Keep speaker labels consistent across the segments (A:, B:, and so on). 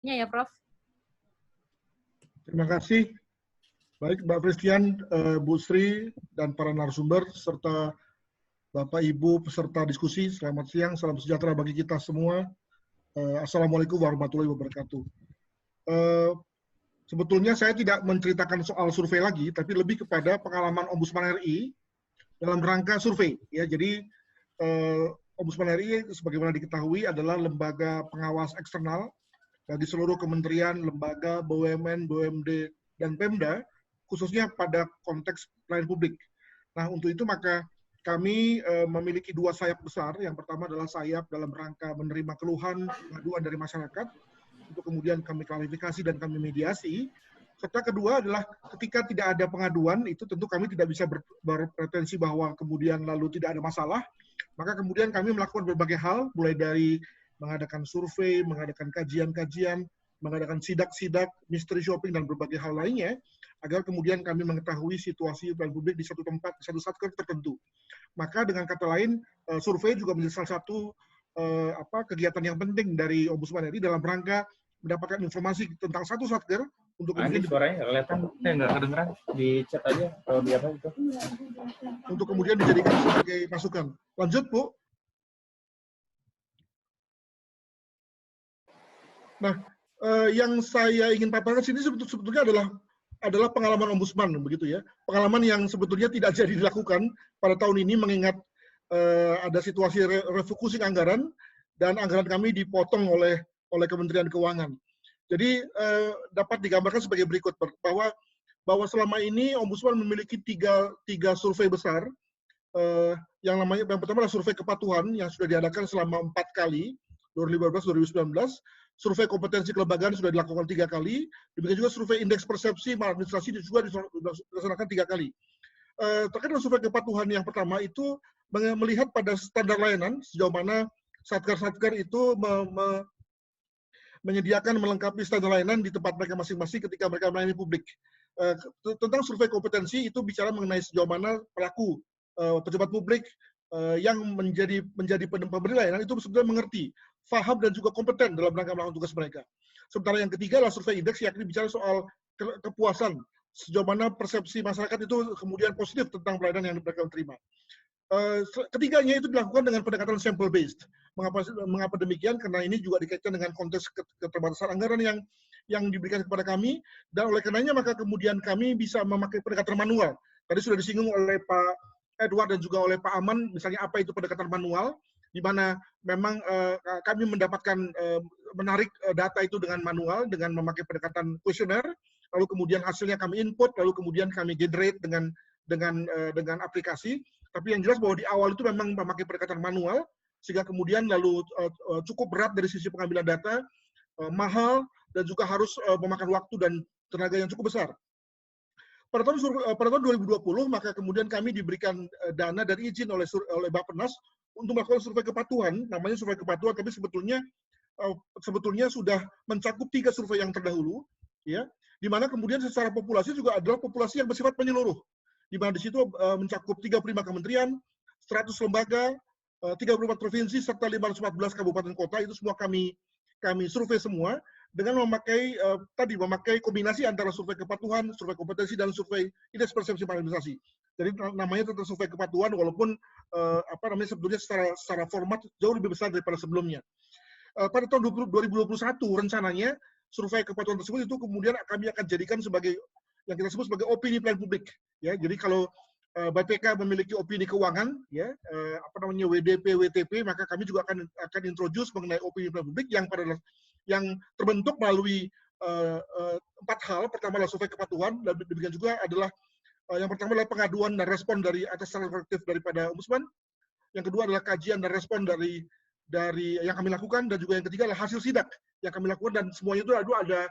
A: Ya, Prof.
B: Terima kasih. Baik, Mbak Christian, Bu Sri, dan para narasumber, serta Bapak Ibu peserta diskusi, selamat siang, salam sejahtera bagi kita semua. Assalamualaikum warahmatullahi wabarakatuh. Sebetulnya saya tidak menceritakan soal survei lagi, tapi lebih kepada pengalaman Ombudsman RI dalam rangka survei. Ya, jadi Ombudsman RI, sebagaimana diketahui, adalah lembaga pengawas eksternal bagi seluruh kementerian, lembaga, BUMN, BUMD, dan Pemda, khususnya pada konteks pelayanan publik. Nah, untuk itu maka kami memiliki dua sayap besar. Yang pertama adalah sayap dalam rangka menerima keluhan, pengaduan dari masyarakat, untuk kemudian kami klarifikasi dan kami mediasi. Serta kedua adalah ketika tidak ada pengaduan, itu tentu kami tidak bisa berpretensi bahwa kemudian lalu tidak ada masalah, maka kemudian kami melakukan berbagai hal, mulai dari mengadakan survei, mengadakan kajian-kajian, mengadakan sidak-sidak, mystery shopping, dan berbagai hal lainnya, agar kemudian kami mengetahui situasi pelayanan publik di satu tempat, di satu satker tertentu. Maka dengan kata lain, survei juga menjadi salah satu kegiatan yang penting dari Ombudsman RI dalam rangka mendapatkan informasi tentang satu satker untuk kemudian
C: suaranya kelihatan nggak kedengeran di chat aja kalau di apa itu
B: untuk kemudian dijadikan sebagai masukan. Lanjut, Bu. Nah, yang saya ingin paparkan sini sebetulnya adalah pengalaman Ombudsman, begitu ya. Pengalaman yang sebetulnya tidak jadi dilakukan pada tahun ini mengingat ada situasi refocusing anggaran dan anggaran kami dipotong oleh Kementerian Keuangan. Jadi dapat digambarkan sebagai berikut bahwa selama ini Ombudsman memiliki tiga survei besar. Yang pertama adalah survei kepatuhan yang sudah diadakan selama 4 kali, 2015, 2019. Survei kompetensi kelembagaan sudah dilakukan 3 kali. Demikian juga survei indeks persepsi maladministrasi juga dilaksanakan 3 kali. Terkait dengan survei kepatuhan yang pertama itu melihat pada standar layanan, sejauh mana satker-satker itu menyediakan melengkapi standar layanan di tempat mereka masing-masing ketika mereka melayani publik. Tentang survei kompetensi itu bicara mengenai sejauh mana pelaku pejabat publik yang menjadi pemberi layanan itu sebetulnya mengerti, paham dan juga kompeten dalam rangka melakukan tugas mereka. Sementara yang ketiga adalah survei indeks, yakni bicara soal kepuasan, sejauh mana persepsi masyarakat itu kemudian positif tentang pelayanan yang mereka terima. Ketiganya itu dilakukan dengan pendekatan sample based. Mengapa demikian? Karena ini juga dikaitkan dengan konteks keterbatasan anggaran yang diberikan kepada kami, dan oleh karenanya maka kemudian kami bisa memakai pendekatan manual. Tadi sudah disinggung oleh Pak Edward dan juga oleh Pak Aman, misalnya apa itu pendekatan manual, di mana memang kami mendapatkan menarik data itu dengan manual, dengan memakai pendekatan kuesioner, lalu kemudian hasilnya kami input, lalu kemudian kami generate dengan aplikasi. Tapi yang jelas bahwa di awal itu memang memakai pendekatan manual, sehingga kemudian lalu cukup berat dari sisi pengambilan data, mahal, dan juga harus memakan waktu dan tenaga yang cukup besar. Pada tahun 2020, maka kemudian kami diberikan dana dan izin oleh Bappenas untuk melakukan survei kepatuhan, namanya survei kepatuhan, tapi sebetulnya sudah mencakup 3 survei yang terdahulu, ya, di mana kemudian secara populasi juga adalah populasi yang bersifat menyeluruh, di mana di situ mencakup 35 kementerian, 100 lembaga, 34 provinsi, serta 514 kabupaten kota. Itu semua kami survei semua dengan memakai kombinasi antara survei kepatuhan, survei kompetensi, dan survei indeks persepsi maladministrasi. Jadi namanya tetap survei kepatuhan, walaupun sebetulnya secara format jauh lebih besar daripada sebelumnya. Pada tahun 2021 rencananya survei kepatuhan tersebut itu kemudian kami akan jadikan sebagai yang kita sebut sebagai opini pelayanan publik. Ya, jadi kalau BPK memiliki opini keuangan, ya, WDP, WTP, maka kami juga akan introduce mengenai opini pelayanan publik yang terbentuk melalui 4 hal. Pertama adalah survei kepatuhan, dan demikian juga adalah yang pertama adalah pengaduan dan respon dari atas secara kolektif daripada Ombudsman. Yang kedua adalah kajian dan respon dari yang kami lakukan, dan juga yang ketiga adalah hasil sidak yang kami lakukan, dan semuanya itu ada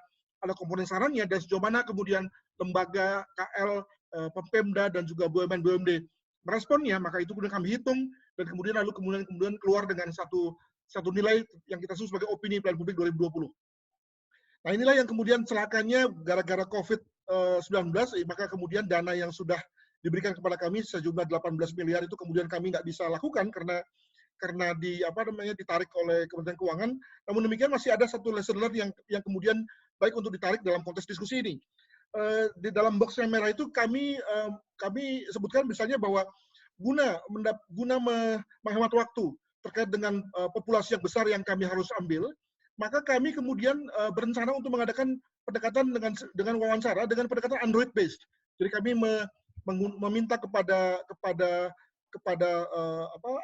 B: komponen sarannya, dan sejauh mana kemudian lembaga, KL, Pemda, dan juga BUMN, BUMD meresponnya, maka itu kemudian kami hitung, dan kemudian keluar dengan satu nilai yang kita sebut sebagai opini pelayanan publik 2020. Nah, inilah yang kemudian celakanya gara-gara COVID-19, maka kemudian dana yang sudah diberikan kepada kami sejumlah 18 miliar itu kemudian kami nggak bisa lakukan karena ditarik oleh Kementerian Keuangan. Namun demikian masih ada satu lesson learned yang kemudian baik untuk ditarik dalam konteks diskusi ini. Di dalam box yang merah itu kami sebutkan misalnya bahwa guna menghemat waktu terkait dengan populasi yang besar yang kami harus ambil, maka kami kemudian berencana untuk mengadakan pendekatan dengan wawancara dengan pendekatan Android based. Jadi kami meminta kepada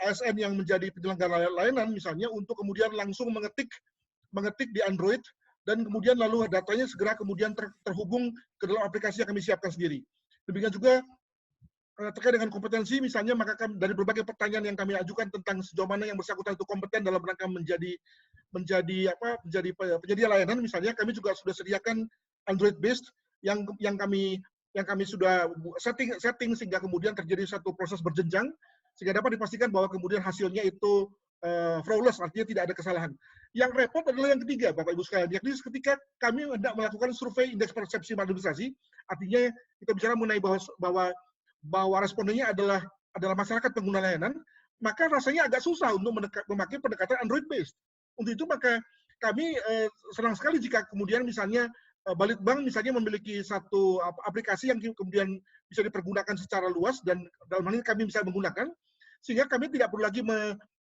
B: ASN yang menjadi penyelenggara layanan misalnya untuk kemudian langsung mengetik di Android dan kemudian lalu datanya segera kemudian terhubung ke dalam aplikasi yang kami siapkan sendiri. Demikian juga terkait dengan kompetensi misalnya, maka dari berbagai pertanyaan yang kami ajukan tentang sejauh mana yang bersangkutan itu kompeten dalam rangka menjadi penyedia layanan misalnya, kami juga sudah sediakan Android based yang kami sudah setting sehingga kemudian terjadi satu proses berjenjang sehingga dapat dipastikan bahwa kemudian hasilnya itu flawless, artinya tidak ada kesalahan. Yang repot adalah yang ketiga, Bapak Ibu sekalian, yakni ketika kami hendak melakukan survei indeks persepsi maladministrasi, artinya kita bicara mengenai bahwa respondennya adalah masyarakat pengguna layanan, maka rasanya agak susah untuk memakai pendekatan Android based. Untuk itu maka kami senang sekali jika kemudian misalnya Balitbank misalnya memiliki satu aplikasi yang kemudian bisa dipergunakan secara luas dan dalam hal ini kami bisa menggunakan, sehingga kami tidak perlu lagi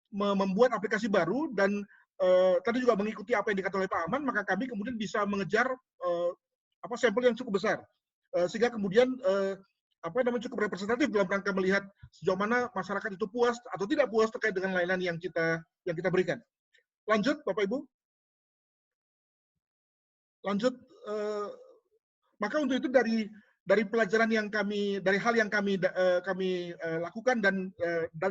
B: membuat aplikasi baru dan tadi juga mengikuti apa yang dikatakan oleh Pak Aman, maka kami kemudian bisa mengejar sampel yang cukup besar, sehingga kemudian cukup representatif dalam rangka melihat sejauh mana masyarakat itu puas atau tidak puas terkait dengan layanan yang kita berikan. Lanjut, Bapak Ibu. Lanjut, maka untuk itu dari pelajaran yang dari hal yang kami lakukan dan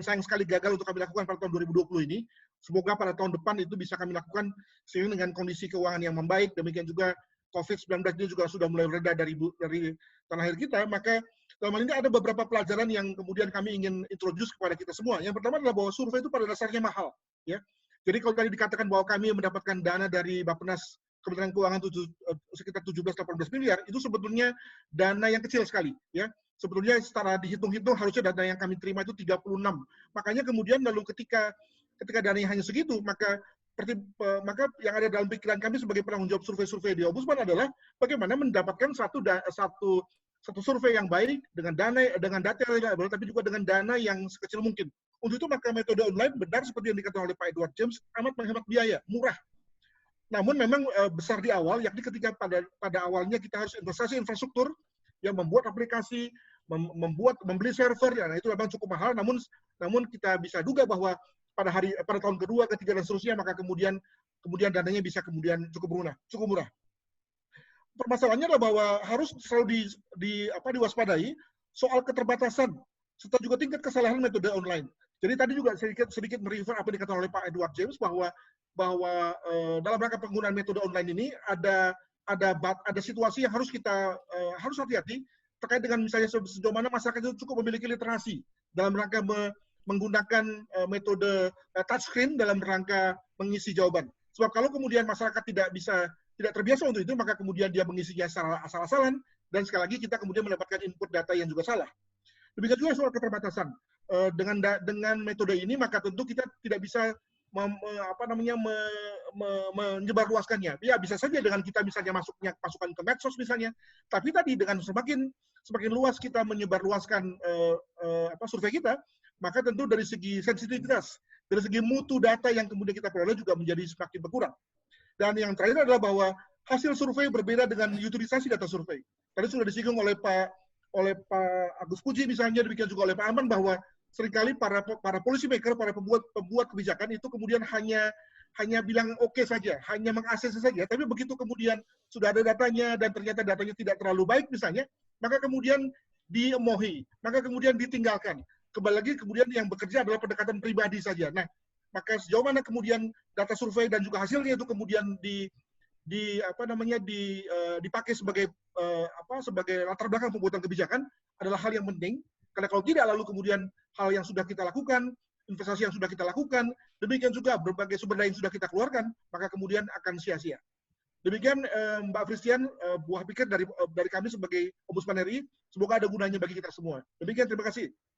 B: sayang sekali gagal untuk kami lakukan pada tahun 2020 ini, semoga pada tahun depan itu bisa kami lakukan seiring dengan kondisi keuangan yang membaik, demikian juga COVID-19 ini juga sudah mulai reda dari tanah air kita, maka dalam hal ini ada beberapa pelajaran yang kemudian kami ingin introduce kepada kita semua. Yang pertama adalah bahwa survei itu pada dasarnya mahal, ya. Jadi kalau tadi dikatakan bahwa kami mendapatkan dana dari Bappenas Kementerian Keuangan sekitar 17-18 miliar, itu sebetulnya dana yang kecil sekali, ya. Sebetulnya secara dihitung-hitung harusnya dana yang kami terima itu 36. Makanya kemudian lalu ketika dananya hanya segitu, maka yang ada dalam pikiran kami sebagai penanggung jawab survei-survei di Ombudsman adalah bagaimana mendapatkan satu survei yang baik dengan data yang reliable, tapi juga dengan dana yang sekecil mungkin. Untuk itu maka metode online benar seperti yang dikatakan oleh Pak Edward James amat menghemat biaya, murah. Namun memang besar di awal, yakni ketika pada awalnya kita harus investasi infrastruktur, yang membuat aplikasi, membeli server, ya, nah itu memang cukup mahal. Namun kita bisa duga bahwa pada tahun kedua, ketiga dan seterusnya, maka kemudian dananya bisa kemudian cukup murah. Permasalahannya adalah bahwa harus selalu diwaspadai soal keterbatasan serta juga tingkat kesalahan metode online. Jadi tadi juga sedikit merefer apa yang dikatakan oleh Pak Edward James bahwa dalam rangka penggunaan metode online ini ada situasi yang harus hati-hati terkait dengan misalnya sejauh mana masyarakat itu cukup memiliki literasi dalam rangka menggunakan metode touchscreen dalam rangka mengisi jawaban. Sebab kalau kemudian masyarakat tidak terbiasa untuk itu, maka kemudian dia mengisinya secara asal-asalan dan sekali lagi kita kemudian mendapatkan input data yang juga salah. Demikian juga soal keterbatasan. Dengan metode ini maka tentu kita tidak bisa menyebarluaskannya. Ya bisa saja dengan kita misalnya masukkan ke medsos misalnya, tapi tadi dengan semakin luas kita menyebarluaskan survei kita, maka tentu dari segi sensitivitas, dari segi mutu data yang kemudian kita peroleh juga menjadi semakin berkurang. Dan yang terakhir adalah bahwa hasil survei berbeda dengan utilisasi data survei. Tadi sudah disinggung oleh Pak Agus Puji misalnya, demikian juga oleh Pak Aman bahwa seringkali para policy maker, para pembuat kebijakan itu kemudian hanya bilang oke saja, hanya mengakses saja, tapi begitu kemudian sudah ada datanya dan ternyata datanya tidak terlalu baik misalnya, maka kemudian diemohi, maka kemudian ditinggalkan. Kembali lagi kemudian yang bekerja adalah pendekatan pribadi saja. Nah, maka sejauh mana kemudian data survei dan juga hasilnya itu kemudian dipakai sebagai latar belakang pembuatan kebijakan adalah hal yang penting. Karena kalau tidak, lalu kemudian hal yang sudah kita lakukan, investasi yang sudah kita lakukan, demikian juga berbagai sumber daya yang sudah kita keluarkan, maka kemudian akan sia-sia. Demikian Mbak Fristian, buah pikir dari kami sebagai Ombudsman RI, semoga ada gunanya bagi kita semua. Demikian, terima kasih.